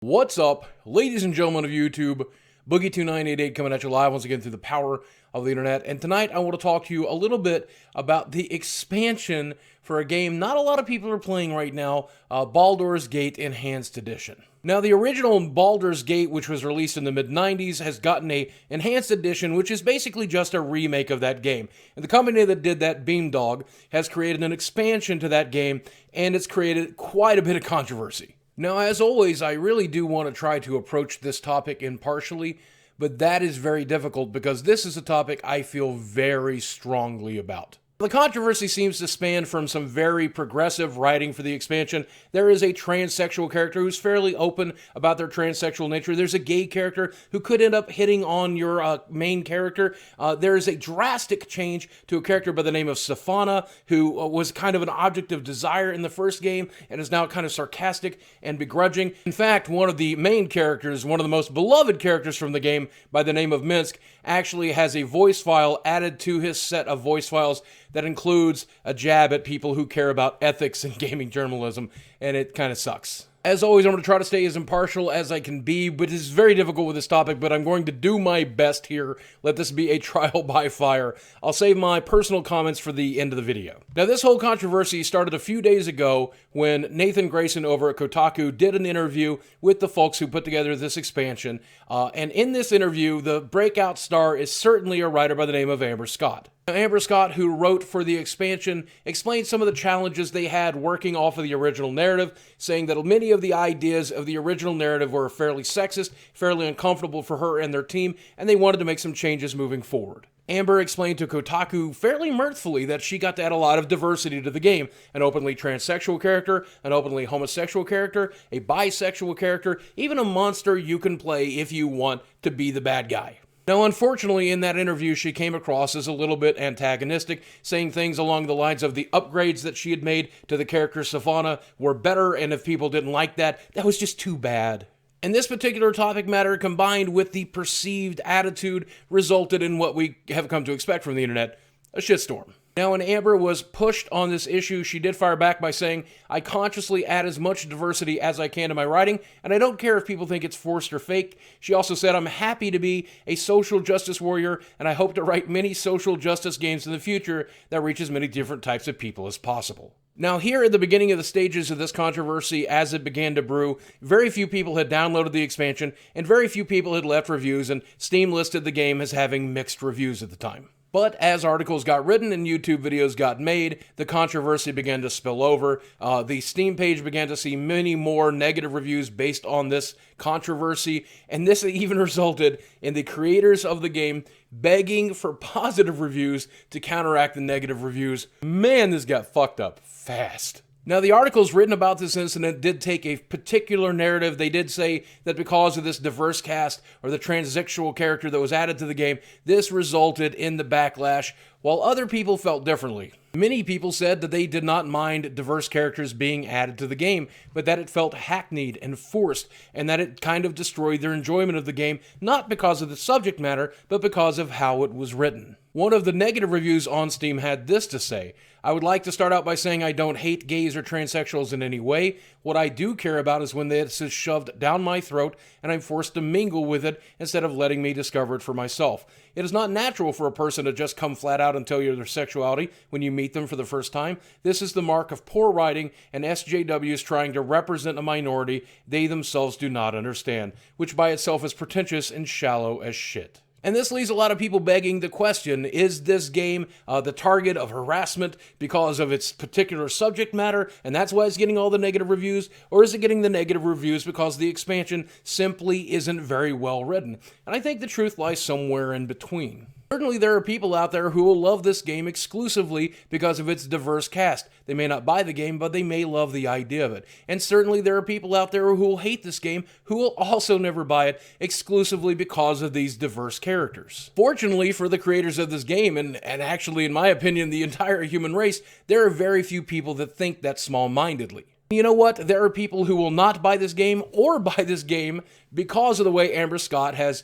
What's up, ladies and gentlemen of YouTube? Boogie2988 coming at you live once again through the power of the internet. And tonight I want to talk to you a little bit about the expansion for a game not a lot of people are playing right now, Baldur's Gate Enhanced Edition. Now, the original Baldur's Gate, which was released in the mid-90s, has gotten a Enhanced Edition, which is basically just a remake of that game. And the company that did that, Beamdog, has created an expansion to that game, and it's created quite a bit of controversy. Now, as always, I really do want to try to approach this topic impartially, but that is very difficult because this is a topic I feel very strongly about. The controversy seems to span from some very progressive writing for the expansion. There is a transsexual character who's fairly open about their transsexual nature. There's a gay character who could end up hitting on your main character. There is a drastic change to a character by the name of Safana, who was kind of an object of desire in the first game and is now kind of sarcastic and begrudging. In fact, one of the main characters, one of the most beloved characters from the game by the name of Minsk, actually has a voice file added to his set of voice files that includes a jab at people who care about ethics and gaming journalism, and it kind of sucks. As always, I'm going to try to stay as impartial as I can be, but it's very difficult with this topic, but I'm going to do my best here. Let this be a trial by fire. I'll save my personal comments for the end of the video. Now, this whole controversy started a few days ago when Nathan Grayson over at Kotaku did an interview with the folks who put together this expansion, and in this interview, the breakout star is certainly a writer by the name of Amber Scott. Amber Scott, who wrote for the expansion, explained some of the challenges they had working off of the original narrative, saying that many of the ideas of the original narrative were fairly sexist, fairly uncomfortable for her and their team, and they wanted to make some changes moving forward. Amber explained to Kotaku fairly mirthfully that she got to add a lot of diversity to the game. An openly transsexual character, an openly homosexual character, a bisexual character, even a monster you can play if you want to be the bad guy. Now, unfortunately, in that interview, she came across as a little bit antagonistic, saying things along the lines of the upgrades that she had made to the character Safana were better, and if people didn't like that, that was just too bad. And this particular topic matter, combined with the perceived attitude, resulted in what we have come to expect from the internet, a shitstorm. Now, when Amber was pushed on this issue, she did fire back by saying, "I consciously add as much diversity as I can to my writing, and I don't care if people think it's forced or fake." She also said, "I'm happy to be a social justice warrior, and I hope to write many social justice games in the future that reach as many different types of people as possible." Now, here at the beginning of the stages of this controversy, as it began to brew, very few people had downloaded the expansion, and very few people had left reviews, and Steam listed the game as having mixed reviews at the time. But as articles got written and YouTube videos got made, the controversy began to spill over. The Steam page began to see many more negative reviews based on this controversy, and this even resulted in the creators of the game begging for positive reviews to counteract the negative reviews. Man, this got fucked up fast. Now, the articles written about this incident did take a particular narrative. They did say that because of this diverse cast or the transsexual character that was added to the game, this resulted in the backlash, while other people felt differently. Many people said that they did not mind diverse characters being added to the game, but that it felt hackneyed and forced, and that it kind of destroyed their enjoyment of the game, not because of the subject matter, but because of how it was written. One of the negative reviews on Steam had this to say: "I would like to start out by saying I don't hate gays or transsexuals in any way. What I do care about is when this is shoved down my throat and I'm forced to mingle with it instead of letting me discover it for myself. It is not natural for a person to just come flat out and tell you their sexuality when you meet them for the first time. This is the mark of poor writing and SJWs trying to represent a minority they themselves do not understand, which by itself is pretentious and shallow as shit." And this leaves a lot of people begging the question, is this game the target of harassment because of its particular subject matter, and that's why it's getting all the negative reviews? Or is it getting the negative reviews because the expansion simply isn't very well written? And I think the truth lies somewhere in between. Certainly there are people out there who will love this game exclusively because of its diverse cast. They may not buy the game, but they may love the idea of it. And certainly there are people out there who will hate this game who will also never buy it exclusively because of these diverse characters. Fortunately for the creators of this game, and actually in my opinion the entire human race, there are very few people that think that small-mindedly. You know what? There are people who will not buy this game or buy this game because of the way Amber Scott has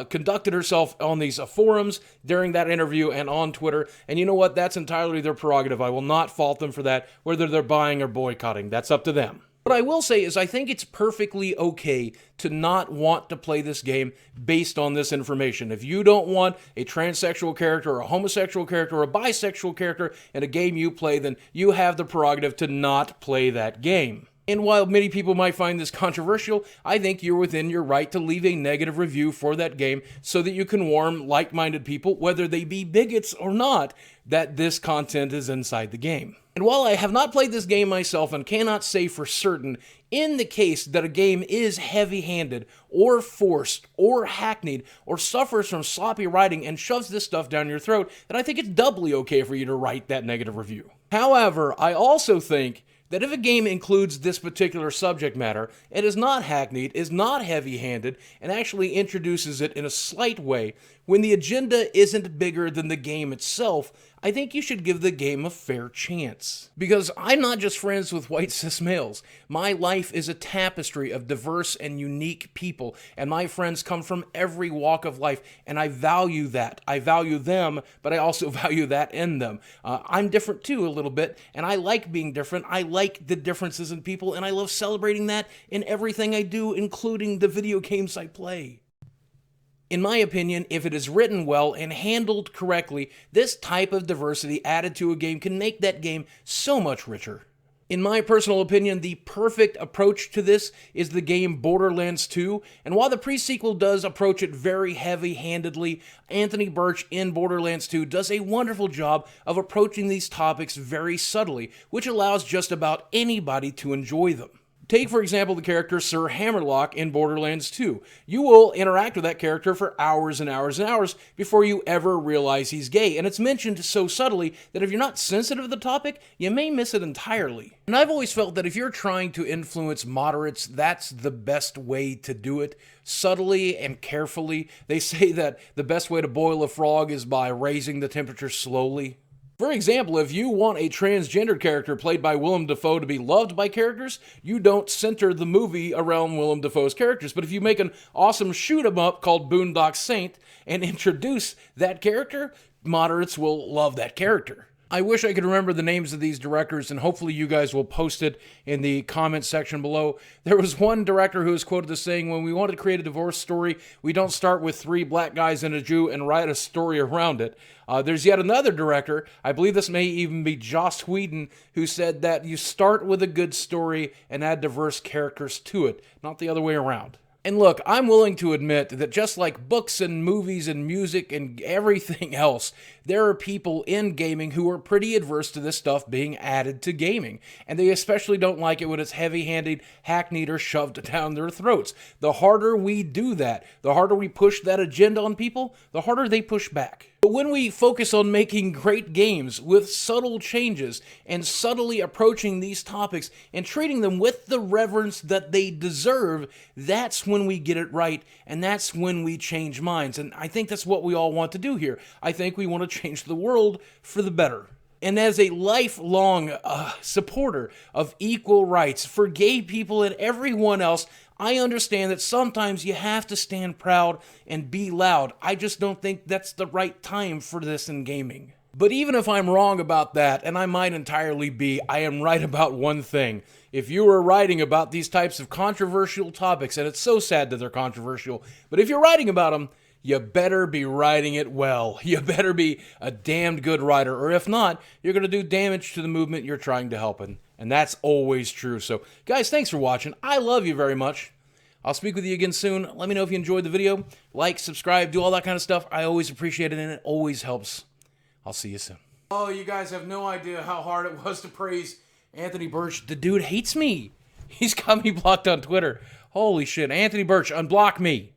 conducted herself on these forums during that interview and on Twitter. And you know what? That's entirely their prerogative. I will not fault them for that, whether they're buying or boycotting. That's up to them. What I will say is I think it's perfectly okay to not want to play this game based on this information. If you don't want a transsexual character or a homosexual character or a bisexual character in a game you play, then you have the prerogative to not play that game. And while many people might find this controversial, I think you're within your right to leave a negative review for that game so that you can warn like-minded people, whether they be bigots or not, that this content is inside the game. And while I have not played this game myself and cannot say for certain, in the case that a game is heavy-handed or forced or hackneyed or suffers from sloppy writing and shoves this stuff down your throat, then I think it's doubly okay for you to write that negative review. However, I also think that if a game includes this particular subject matter, it is not hackneyed, is not heavy-handed, and actually introduces it in a slight way, when the agenda isn't bigger than the game itself, I think you should give the game a fair chance. Because I'm not just friends with white cis males. My life is a tapestry of diverse and unique people, and my friends come from every walk of life, and I value that. I value them, but I also value that in them. I'm different too a little bit, and I like being different. I like the differences in people, and I love celebrating that in everything I do, including the video games I play. In my opinion, if it is written well and handled correctly, this type of diversity added to a game can make that game so much richer. In my personal opinion, the perfect approach to this is the game Borderlands 2, and while the pre-sequel does approach it very heavy-handedly, Anthony Birch in Borderlands 2 does a wonderful job of approaching these topics very subtly, which allows just about anybody to enjoy them. Take, for example, the character Sir Hammerlock in Borderlands 2. You will interact with that character for hours and hours and hours before you ever realize he's gay, and it's mentioned so subtly that if you're not sensitive to the topic, you may miss it entirely. And I've always felt that if you're trying to influence moderates, that's the best way to do it, subtly and carefully. They say that the best way to boil a frog is by raising the temperature slowly. For example, if you want a transgender character played by Willem Dafoe to be loved by characters, you don't center the movie around Willem Dafoe's characters. But if you make an awesome shoot-'em-up called Boondock Saint and introduce that character, moderates will love that character. I wish I could remember the names of these directors, and hopefully you guys will post it in the comment section below. There was one director who was quoted as saying, when we want to create a divorce story, we don't start with 3 black guys and a Jew and write a story around it. There's yet another director, I believe this may even be Joss Whedon, who said that you start with a good story and add diverse characters to it, not the other way around. And look, I'm willing to admit that just like books and movies and music and everything else, there are people in gaming who are pretty adverse to this stuff being added to gaming. And they especially don't like it when it's heavy-handed, hackneyed, or shoved down their throats. The harder we do that, the harder we push that agenda on people, the harder they push back. But when we focus on making great games with subtle changes and subtly approaching these topics and treating them with the reverence that they deserve, that's when we get it right, and that's when we change minds. And I think that's what we all want to do here. I think we want to change the world for the better. And as a lifelong supporter of equal rights for gay people and everyone else, I understand that sometimes you have to stand proud and be loud. I just don't think that's the right time for this in gaming. But even if I'm wrong about that, and I might entirely be, I am right about one thing. If you are writing about these types of controversial topics, and it's so sad that they're controversial, but if you're writing about them, you better be writing it well. You better be a damned good writer, or if not, you're going to do damage to the movement you're trying to help in. And that's always true. So, guys, thanks for watching. I love you very much. I'll speak with you again soon. Let me know if you enjoyed the video. Like, subscribe, do all that kind of stuff. I always appreciate it, and it always helps. I'll see you soon. Oh, you guys have no idea how hard it was to praise Anthony Birch. The dude hates me. He's got me blocked on Twitter. Holy shit. Anthony Birch, unblock me.